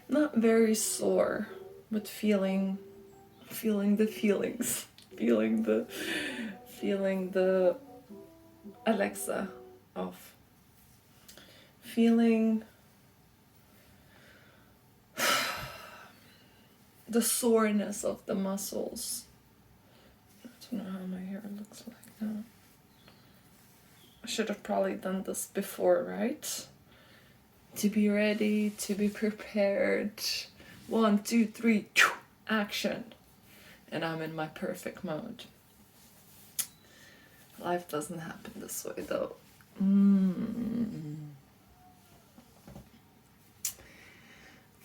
not very sore, but feeling the feelings, feeling the Alexa of feeling the soreness of the muscles. I don't know how my hair looks like now. I should have probably done this before, right? To be ready, to be prepared. 1, 2, 3, action. And I'm in my perfect mode. Life doesn't happen this way though.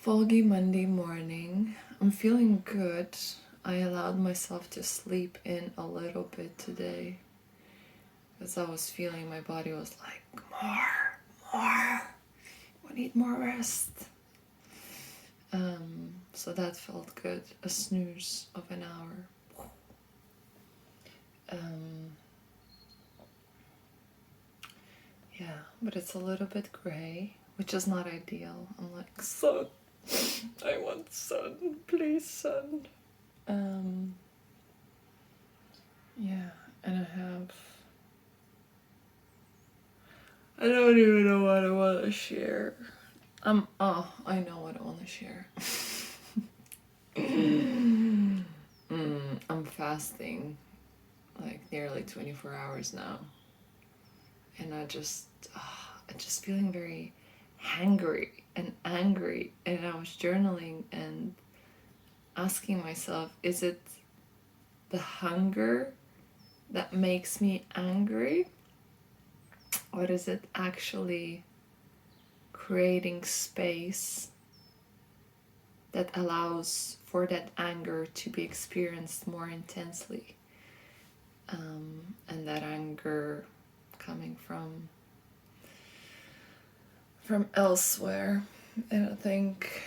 Foggy Monday morning. I'm feeling good. I allowed myself to sleep in a little bit today. Because I was feeling my body was like, more. We need more rest. So that felt good. A snooze of an hour. Yeah, but it's a little bit gray, which is not ideal. I'm like, sun. I want sun. Please, sun. Yeah, and I don't even know what I want to share. I know what I want to share. I'm fasting like nearly 24 hours now. And I just feeling very hangry and angry. And I was journaling and asking myself, is it the hunger that makes me angry? Or is it actually creating space that allows for that anger to be experienced more intensely? And that anger coming from elsewhere. And I think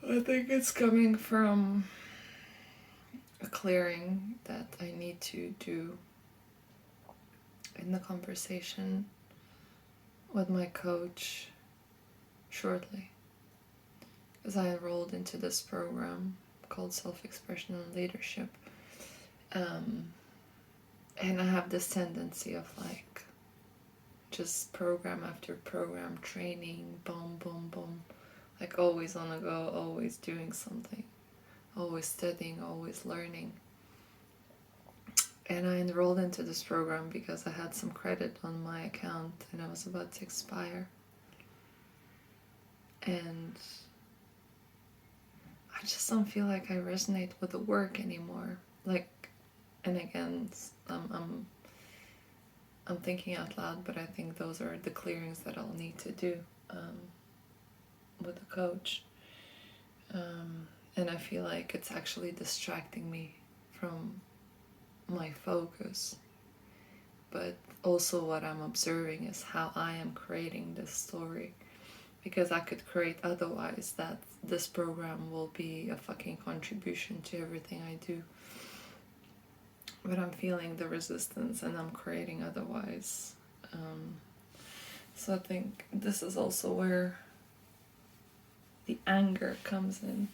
it's coming from a clearing that I need to do in the conversation with my coach shortly. Because I enrolled into this program called Self-Expression and Leadership. And I have this tendency of like just program after program, training, boom, boom, boom. Like always on the go, always doing something, always studying, always learning. And I enrolled into this program because I had some credit on my account and I was about to expire. And I just don't feel like I resonate with the work anymore. Like, and again, I'm thinking out loud, but I think those are the clearings that I'll need to do with the coach. And I feel like it's actually distracting me from my focus. But also what I'm observing is how I am creating this story. Because I could create otherwise, that this program will be a fucking contribution to everything I do. But I'm feeling the resistance and I'm creating otherwise. So I think this is also where the anger comes in.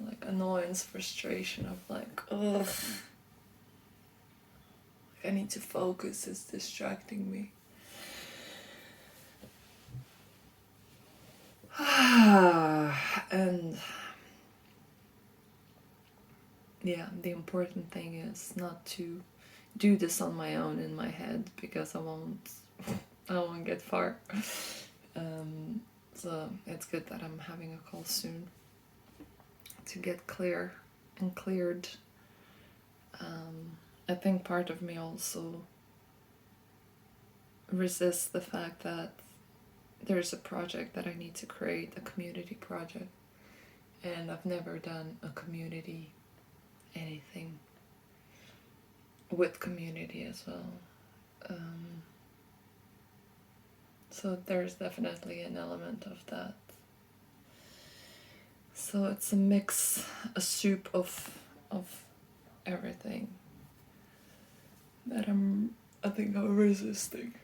Like annoyance, frustration of like, ugh. I need to focus, it's distracting me. And yeah, the important thing is not to do this on my own in my head, because I won't get far. So it's good that I'm having a call soon to get clear and cleared. I think part of me also resists the fact that there's a project that I need to create, a community project, and I've never done a community anything with community as well. So there's definitely an element of that. So it's a mix, a soup of everything that I think I'm resisting.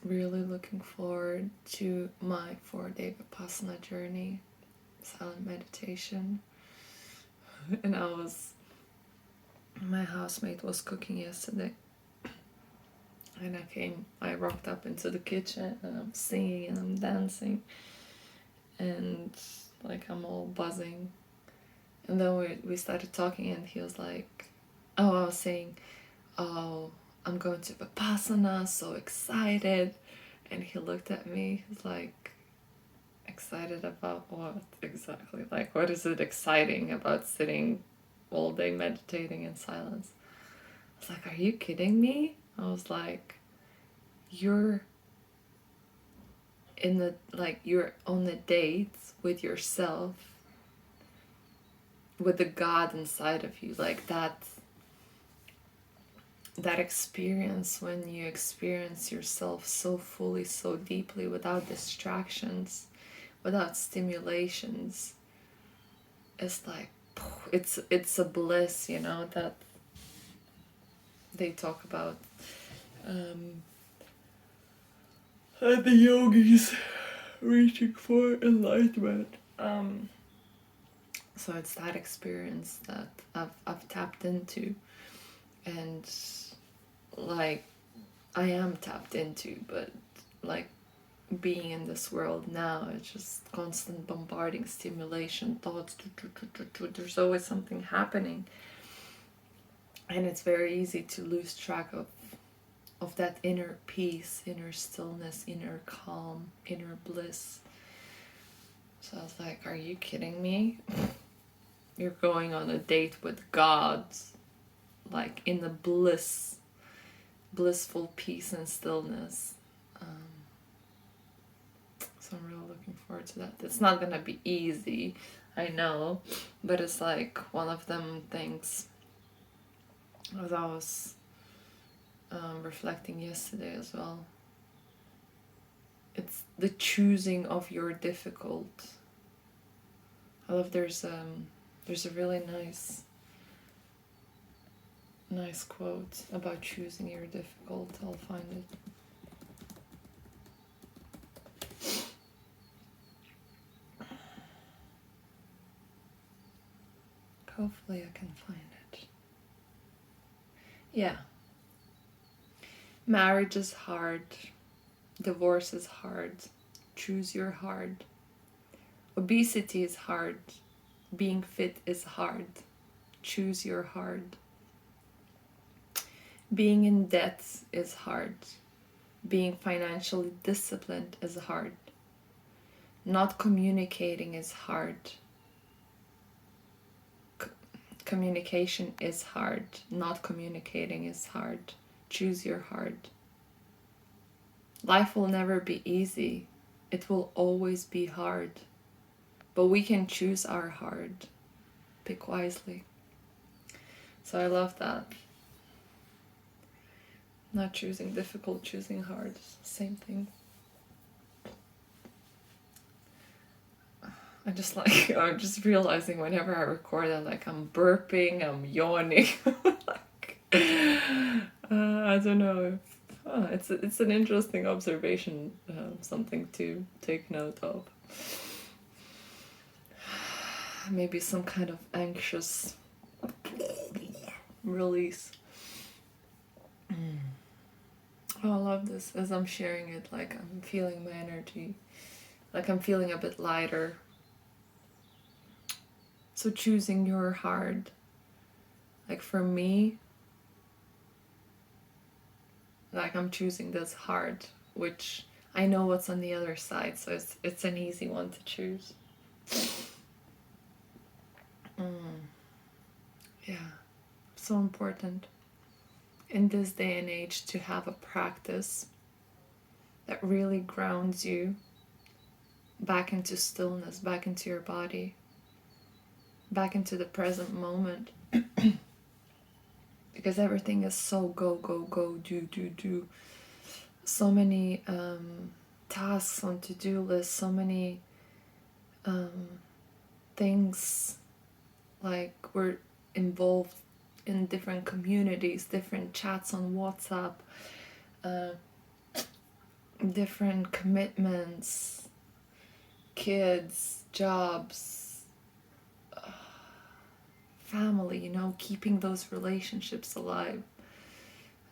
Really looking forward to my 4-day Vipassana journey, silent meditation. And my housemate was cooking yesterday, and I rocked up into the kitchen, and I'm singing and I'm dancing, and like I'm all buzzing. And then we started talking, and he was like, oh, I was saying, oh, I'm going to Vipassana, so excited. And he looked at me, he's like, excited about what exactly? Like, what is it exciting about sitting all day meditating in silence? I was like, are you kidding me? I was like, you're you're on a date with yourself, with the God inside of you, like that experience when you experience yourself so fully, so deeply, without distractions, without stimulations. It's like, it's a bliss, that they talk about, the yogis reaching for enlightenment. So it's that experience that I've tapped into, and like I am tapped into, but like being in this world now, it's just constant bombarding stimulation, thoughts, there's always something happening, and it's very easy to lose track of that inner peace, inner stillness, inner calm, inner bliss. So I was like, are you kidding me? You're going on a date with God, like in the blissful peace and stillness. So I'm really looking forward to that. It's not gonna be easy, I know, but it's like one of them things, as I was reflecting yesterday as well. It's the choosing of your difficult. I love there's a really nice quote about choosing your difficult. I'll find it. Hopefully I can find it. Yeah. Marriage is hard. Divorce is hard. Choose your hard. Obesity is hard. Being fit is hard. Choose your hard. Being in debt is hard. Being financially disciplined is hard. Not communicating is hard. Communication is hard. Not communicating is hard. Choose your hard. Life will never be easy. It will always be hard. But we can choose our hard. Pick wisely. So I love that. Not choosing difficult, choosing hard. Same thing. I'm just realizing whenever I record that, like, I'm burping, I'm yawning. Like, I don't know if it's an interesting observation, something to take note of. Maybe some kind of anxious release. Oh, I love this. As I'm sharing it, like, I'm feeling my energy, like I'm feeling a bit lighter. So choosing your hard, like for me, like I'm choosing this hard, which I know what's on the other side, so it's an easy one to choose. Yeah, so important in this day and age to have a practice that really grounds you back into stillness, back into your body, back into the present moment. Because everything is so go, go, go, do. So many tasks on to-do lists, so many things, like we're involved in different communities, different chats on WhatsApp, different commitments, kids, jobs, family, you know, keeping those relationships alive,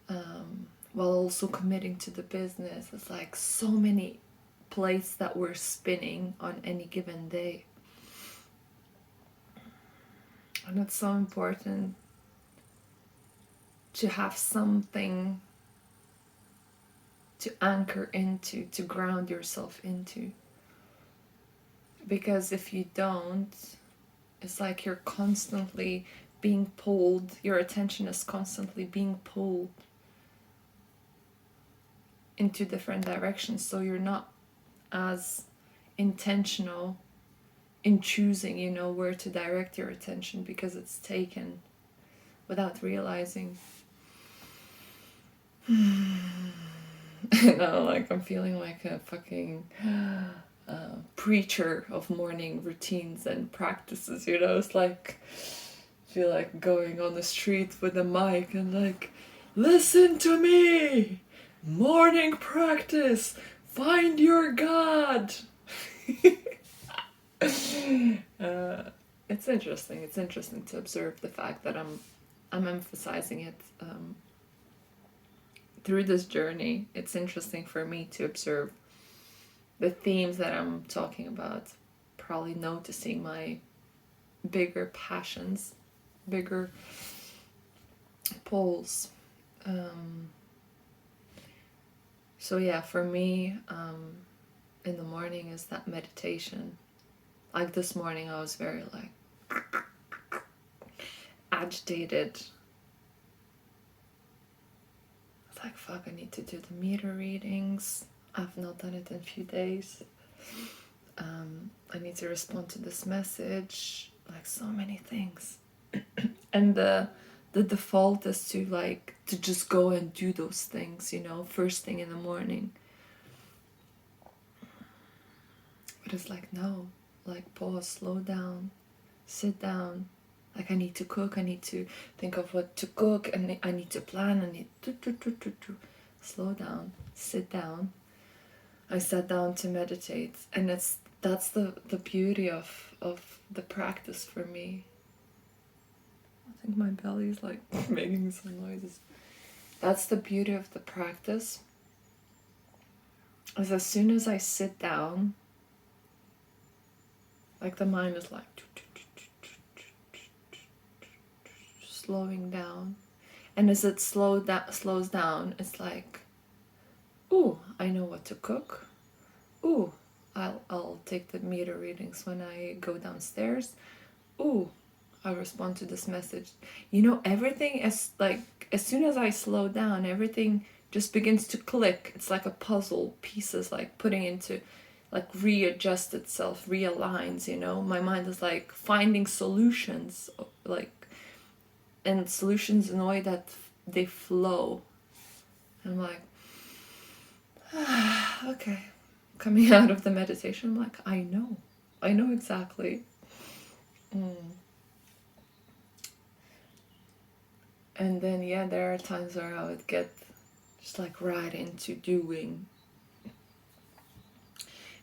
while also committing to the business. It's like so many plates that we're spinning on any given day. And it's so important to have something to anchor into, to ground yourself into. Because if you don't, it's like you're constantly being pulled, your attention is constantly being pulled into different directions, so you're not as intentional in choosing, you know, where to direct your attention, because it's taken without realizing. You know, like I'm feeling like a fucking preacher of morning routines and practices, you know. It's like I feel like going on the street with a mic and like, listen to me, morning practice, find your God. It's interesting. It's interesting to observe the fact that I'm emphasizing it through this journey. It's interesting for me to observe the themes that I'm talking about, probably noticing my bigger passions, bigger pulls. So yeah, for me, in the morning is that meditation. Like this morning I was very like agitated. It's like, fuck, I need to do the meter readings. I've not done it in a few days. I need to respond to this message. Like so many things. And the default is to just go and do those things, you know, first thing in the morning. But it's like, no, like pause, slow down, sit down. Like I need to cook, I need to think of what to cook, and I need to plan, I need to slow down, sit down. I sat down to meditate, and that's the beauty of the practice for me. I think my belly is like making some noises. That's the beauty of the practice. Is as soon as I sit down, like the mind is like slowing down, and as it slows down, it's like, ooh, I know what to cook. Ooh, I'll take the meter readings when I go downstairs. Ooh, I'll respond to this message. You know, everything is like, as soon as I slow down, everything just begins to click. It's like a puzzle, pieces like putting into, like readjust itself, realigns, you know. My mind is like finding solutions, like, and solutions in a way that they flow. I'm like, okay. Coming out of the meditation, I'm like, I know exactly. And then, yeah, there are times where I would get just like right into doing.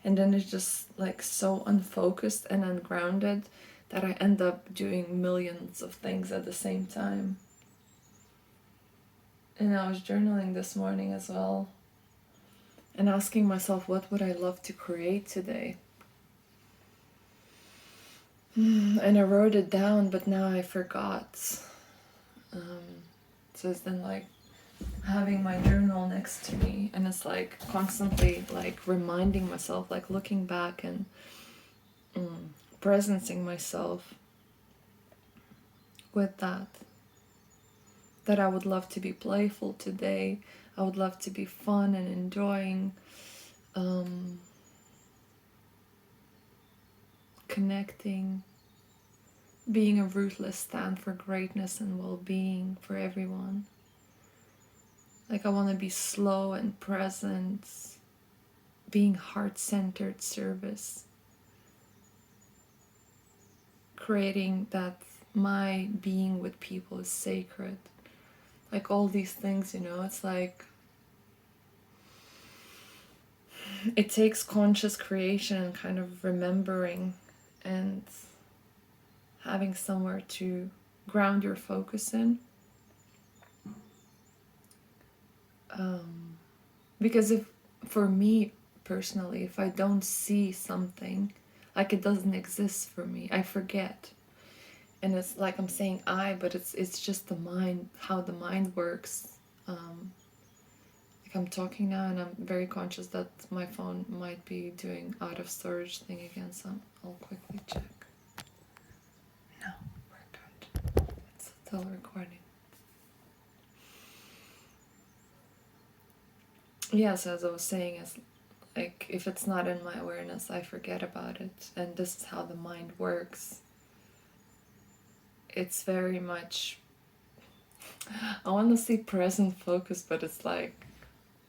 And then it's just like so unfocused and ungrounded that I end up doing millions of things at the same time. And I was journaling this morning as well, and asking myself, what would I love to create today? And I wrote it down, but now I forgot. So it's then like having my journal next to me, and it's like constantly like reminding myself, like looking back and presencing myself with that I would love to be playful today. I would love to be fun and enjoying, connecting, being a ruthless stand for greatness and well-being for everyone. Like I want to be slow and present, being heart-centered service, creating that my being with people is sacred. Like all these things, you know, it's like it takes conscious creation and kind of remembering and having somewhere to ground your focus in. Because if, for me personally, if I don't see something, like it doesn't exist for me, I forget. And it's like I'm saying I, but it's just the mind, how the mind works. Like I'm talking now and I'm very conscious that my phone might be doing out of storage thing again, so I'll quickly check. No, we're good. It's still recording. Yes, as I was saying, is like if it's not in my awareness, I forget about it, and this is how the mind works. It's very much, I want to say present focus, but it's like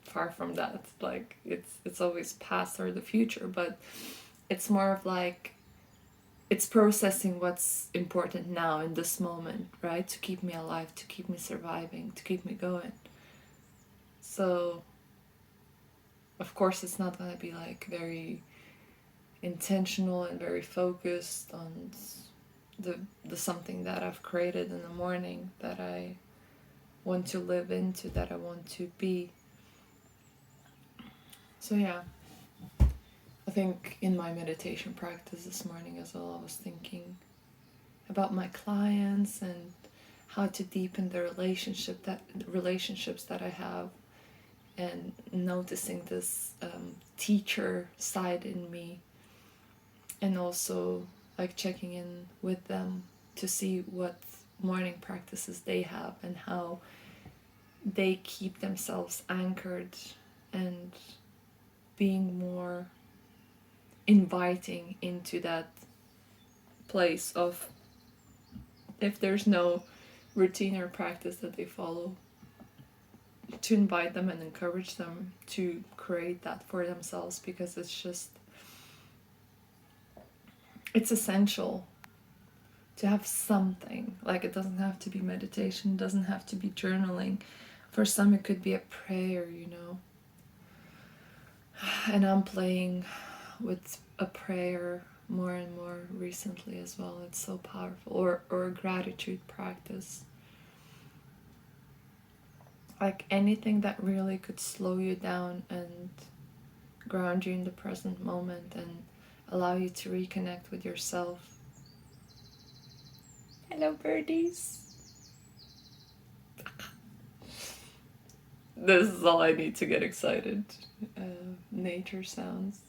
far from that. Like it's always past or the future, but it's more of like it's processing what's important now in this moment, right? To keep me alive, to keep me surviving, to keep me going. So of course it's not going to be like very intentional and very focused on the something that I've created in the morning that I want to live into, that I want to be. So yeah, I think in my meditation practice this morning as well, I was thinking about my clients and how to deepen the relationships that I have, and noticing this teacher side in me, and also like checking in with them to see what morning practices they have and how they keep themselves anchored and being more inviting into that place of, if there's no routine or practice that they follow, to invite them and encourage them to create that for themselves, because it's essential to have something. Like it doesn't have to be meditation, it doesn't have to be journaling. For some it could be a prayer, you know. And I'm playing with a prayer more and more recently as well. It's so powerful. Or a gratitude practice. Like anything that really could slow you down and ground you in the present moment and allow you to reconnect with yourself. Hello, birdies. This is all I need to get excited. Nature sounds.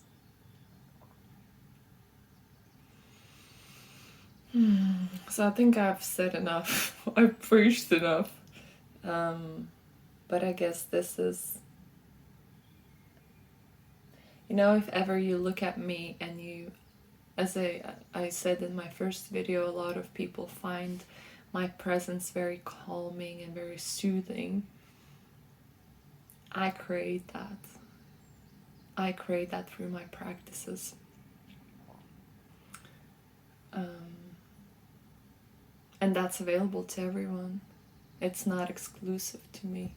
So I think I've said enough. I've preached enough. But I guess this is, you know, if ever you look at me and you, as I said in my first video, a lot of people find my presence very calming and very soothing. I create that. I create that through my practices. And that's available to everyone. It's not exclusive to me.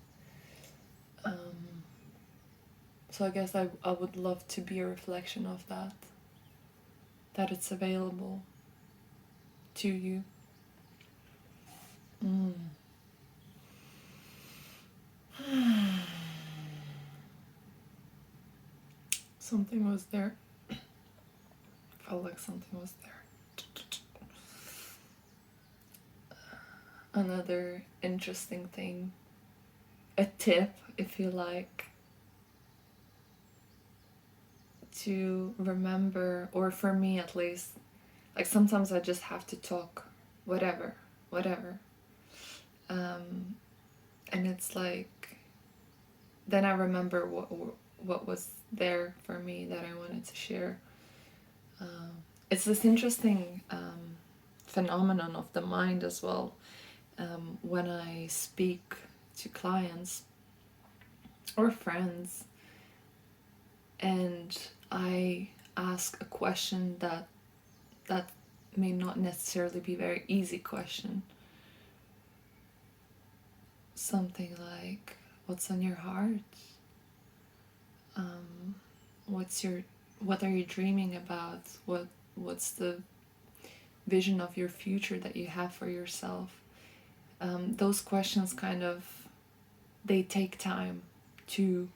So I guess I would love to be a reflection of that it's available to you. Something was there. Felt like something was there. Another interesting thing, a tip, if you like, to remember, or for me at least, like sometimes I just have to talk, whatever. And it's like, then I remember what was there for me that I wanted to share. It's this interesting phenomenon of the mind as well. When I speak to clients or friends and I ask a question that may not necessarily be very easy question. Something like, what's on your heart? What are you dreaming about? What's the vision of your future that you have for yourself? Those questions kind of, they take time to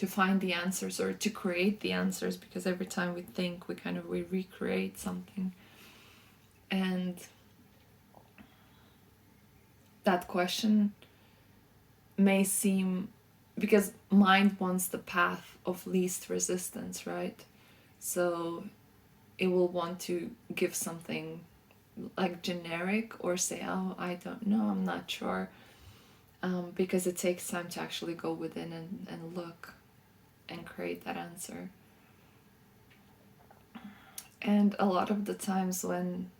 find the answers, or to create the answers, because every time we think, we recreate something. And that question may seem, because mind wants the path of least resistance, right? So it will want to give something like generic, or say, oh, I don't know, I'm not sure, because it takes time to actually go within and look and create that answer. And a lot of the times when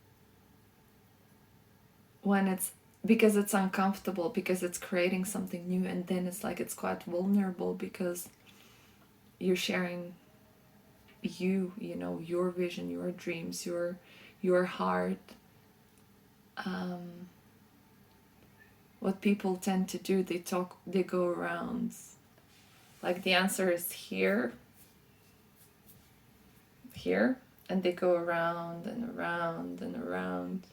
it's, because it's uncomfortable, because it's creating something new, and then it's like, it's quite vulnerable, because you're sharing you know, your vision, your dreams, your heart. What people tend to do, they go around, like the answer is here, and they go around and around and around,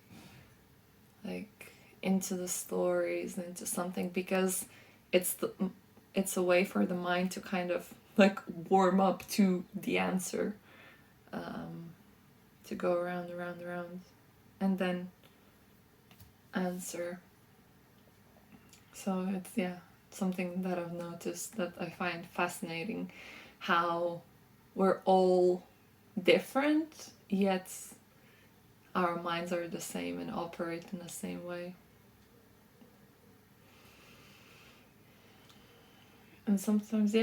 like into the stories, into something, because it's a way for the mind to kind of like warm up to the answer, to go around, and then answer. So it's something that I've noticed, that I find fascinating, how we're all different, yet our minds are the same and operate in the same way. And sometimes,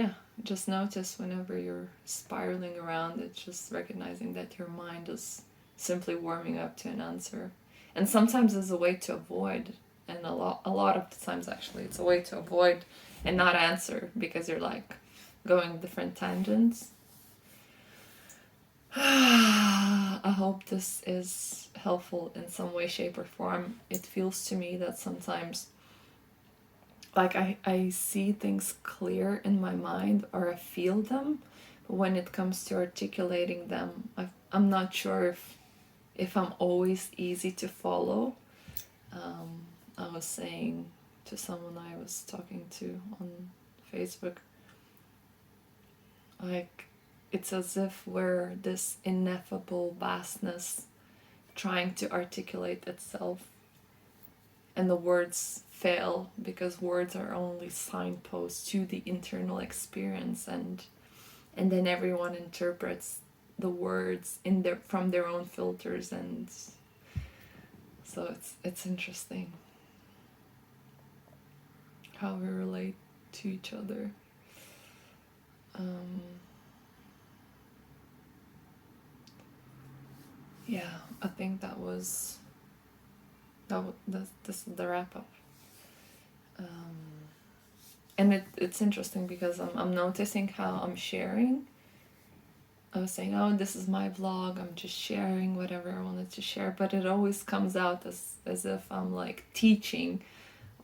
just notice whenever you're spiraling around, it's just recognizing that your mind is simply warming up to an answer. And sometimes it's a way to avoid, and a lot of the times actually it's a way to avoid and not answer, because you're like going different tangents. I hope this is helpful in some way, shape, or form. It feels to me that sometimes, like, I see things clear in my mind, or I feel them, but when it comes to articulating them, I'm not sure if I'm always easy to follow. I was saying to someone I was talking to on Facebook, like, it's as if we're this ineffable vastness trying to articulate itself, and the words fail, because words are only signposts to the internal experience, and then everyone interprets the words from their own filters, and so it's interesting how we relate to each other. I think this is the wrap up. And it's interesting, because I'm noticing how I'm sharing. I was saying, oh, this is my vlog, I'm just sharing whatever I wanted to share, but it always comes out as if I'm like teaching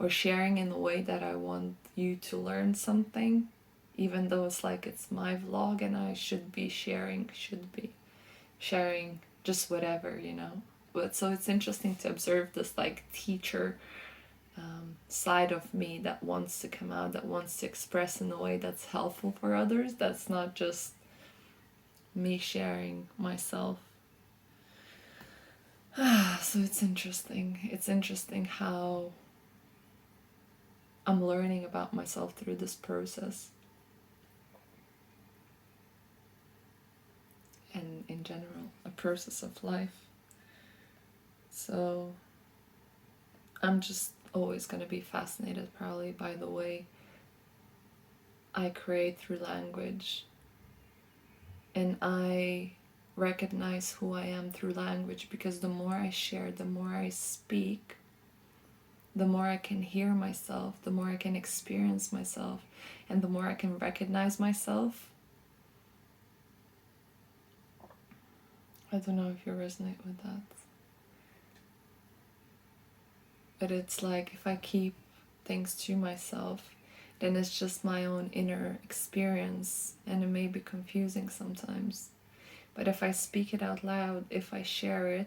or sharing in a way that I want you to learn something, even though it's like it's my vlog and I should be sharing just whatever, you know. But so it's interesting to observe this like teacher side of me that wants to come out, that wants to express in a way that's helpful for others, that's not just me sharing myself. So it's interesting how I'm learning about myself through this process, and in general a process of life. So I'm just always going to be fascinated probably by the way I create through language, and I recognize who I am through language, because the more I share, the more I speak, the more I can hear myself, the more I can experience myself, and the more I can recognize myself. I don't know if you resonate with that. But it's like if I keep things to myself, then it's just my own inner experience, and it may be confusing sometimes. But if I speak it out loud, if I share it,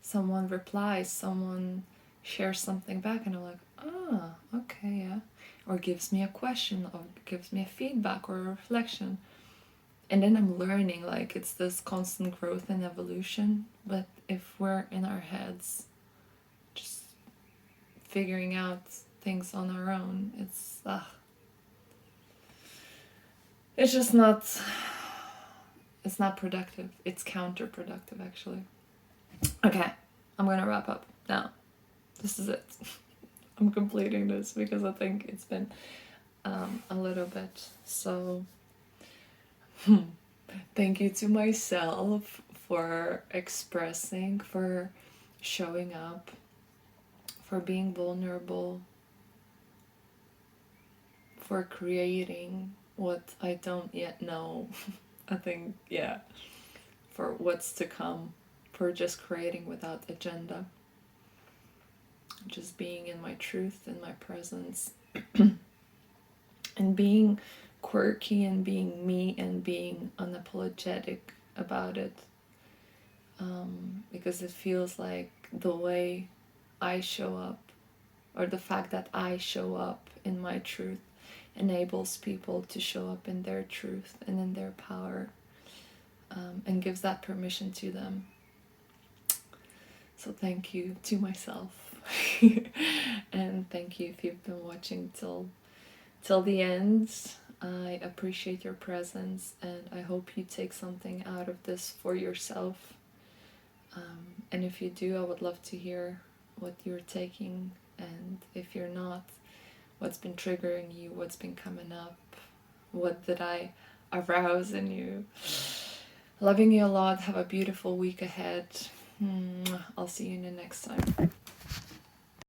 someone replies, someone shares something back, and I'm like, ah, okay, yeah. Or gives me a question, or gives me a feedback or a reflection. And then I'm learning, like, it's this constant growth and evolution. But if we're in our heads, just figuring out things on our own, it's just not, it's not productive. It's counterproductive, actually. Okay, I'm gonna wrap up now. This is it. I'm completing this because I think it's been a little bit. So thank you to myself for expressing, for showing up, for being vulnerable, for creating what I don't yet know. I think, yeah, for what's to come, for just creating without agenda, just being in my truth, in my presence, and being quirky and being me and being unapologetic about it. Because it feels like the way I show up, or the fact that I show up in my truth, enables people to show up in their truth and in their power, and gives that permission to them. So thank you to myself. And thank you if you've been watching till the end. I appreciate your presence, and I hope you take something out of this for yourself. And if you do, I would love to hear what you're taking, and if you're not, what's been triggering you, what's been coming up, what did I arouse in you. Loving you a lot. Have a beautiful week ahead. I'll see you in the next time.